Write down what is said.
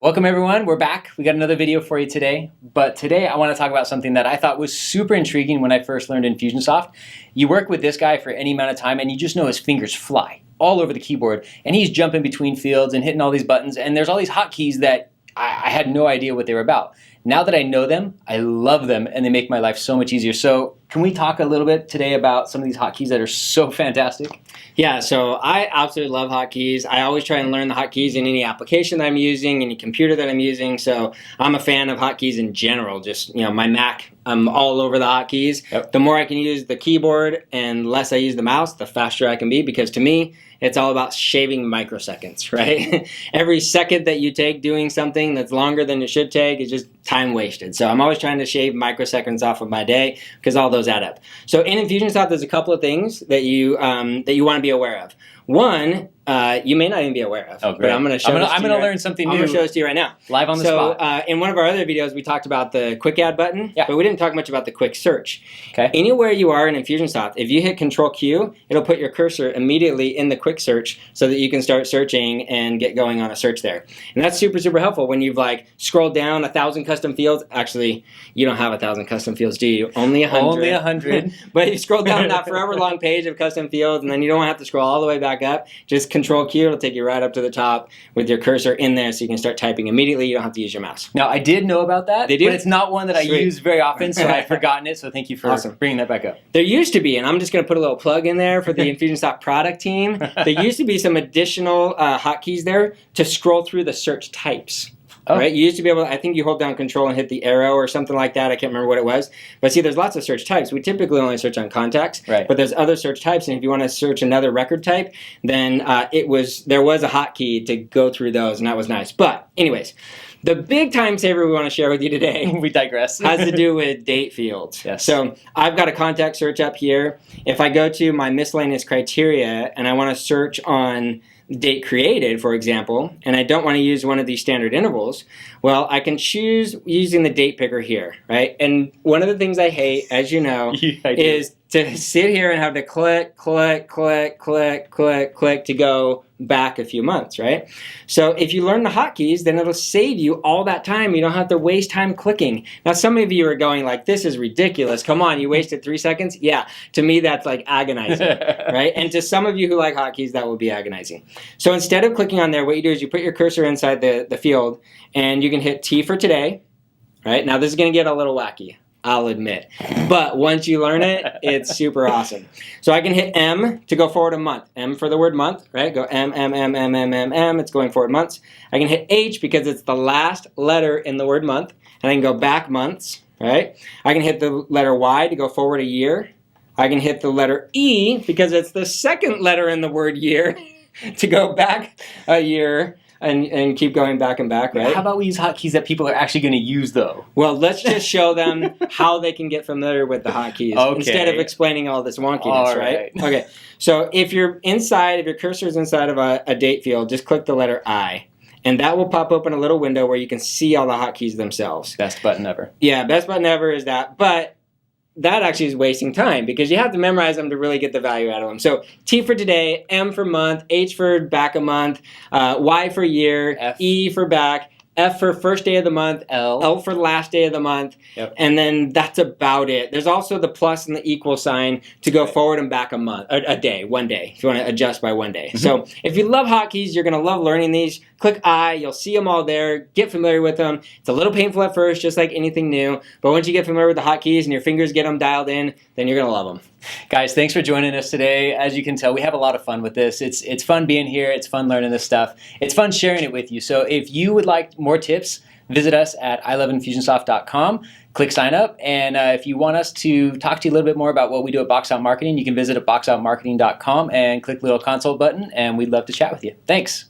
Welcome everyone, we're back. We got another video for you today, but today I want to talk about something that I thought was super intriguing when I first learned Infusionsoft. You work with this guy for any amount of time and you just know his fingers fly all over the keyboard and he's jumping between fields and hitting all these buttons, and there's all these hotkeys that I had no idea what they were about. Now that I know them, I love them and they make my life so much easier. So can we talk a little bit today about some of these hotkeys that are so fantastic? Yeah, so I absolutely love hotkeys. I always try and learn the hotkeys in any application that I'm using, any computer that I'm using. So I'm a fan of hotkeys in general. Just, my Mac, I'm all over the hotkeys. Yep. The more I can use the keyboard and less I use the mouse, the faster I can be, because to me, it's all about shaving microseconds, right? Every second that you take doing something that's longer than it should take is just time wasted. So I'm always trying to shave microseconds off of my day because all those add up. So in Infusionsoft, there's a couple of things that you want to be aware of. One, you may not even be aware of. Oh, great. But I'm going to show I'm going to learn something new. I'm going to show this to you right now. Live on the spot. So in one of our other videos, we talked about the quick add button, but we didn't talk much about the quick search. Okay. Anywhere you are in Infusionsoft, if you hit Control Q, it'll put your cursor immediately in the quick search so that you can start searching and get going on a search there. And that's super, super helpful when you've scrolled down 1,000 custom fields. Actually, you don't have 1,000 custom fields, do you? Only 100. Only 100. But you scroll down that forever long page of custom fields, and then you don't have to scroll all the way back up. Just Control Q, it'll take you right up to the top with your cursor in there so you can start typing immediately. You don't have to use your mouse. Now, I did know about that, but it's not one that I use very often, so I've forgotten it, so thank you for bringing that back up. There used to be, and I'm just going to put a little plug in there for the Infusionsoft product team, there used to be some additional hotkeys there to scroll through the search types. Oh. Right? You used to be able to, I think you hold down Control and hit the arrow or something like that. I can't remember what it was. But see, there's lots of search types. We typically only search on contacts. Right. But there's other search types. And if you want to search another record type, then there was a hotkey to go through those, and that was nice. But anyways, the big time saver we want to share with you today we digress. has to do with date fields. Yes. So I've got a contact search up here. If I go to my miscellaneous criteria and I want to search on date created, for example, and I don't want to use one of these standard intervals, well, I can choose using the date picker here, right? And one of the things I hate, as you know, is to sit here and have to click, click, click, click, click, click to go back a few months, right? So if you learn the hotkeys, then it'll save you all that time. You don't have to waste time clicking. Now, some of you are going like, this is ridiculous. Come on, you wasted 3 seconds? Yeah, to me, that's agonizing, right? And to some of you who like hotkeys, that will be agonizing. So instead of clicking on there, what you do is you put your cursor inside the field, and you can hit T for today, right? Now, this is going to get a little wacky, I'll admit. But once you learn it, it's super awesome. So I can hit M to go forward a month. M for the word month, right? Go M, M, M, M, M, M, M. It's going forward months. I can hit H because it's the last letter in the word month. And I can go back months, right? I can hit the letter Y to go forward a year. I can hit the letter E because it's the second letter in the word year to go back a year. And keep going back and back, right? How about we use hotkeys that people are actually going to use, though? Well, let's just show them how they can get familiar with the hotkeys instead of explaining all this wonkiness, right? Okay, so if your cursor is inside of a date field, just click the letter I. And that will pop open a little window where you can see all the hotkeys themselves. Best button ever. Yeah, best button ever is that. But that actually is wasting time because you have to memorize them to really get the value out of them. So T for today, M for month, H for back a month, Y for year, F. E for back, F for first day of the month, L for last day of the month, and then that's about it. There's also the plus and the equal sign to go forward and back a day, 1 day, if you want to adjust by 1 day. So if you love hotkeys, you're going to love learning these. Click I, you'll see them all there, get familiar with them. It's a little painful at first, just like anything new, but once you get familiar with the hotkeys and your fingers get them dialed in, then you're going to love them. Guys, thanks for joining us today. As you can tell, we have a lot of fun with this. It's fun being here. It's fun learning this stuff. It's fun sharing it with you. So if you would like more tips, visit us at iloveinfusionsoft.com. Click sign up. And if you want us to talk to you a little bit more about what we do at Box Out Marketing, you can visit at boxoutmarketing.com and click the little console button, and we'd love to chat with you. Thanks.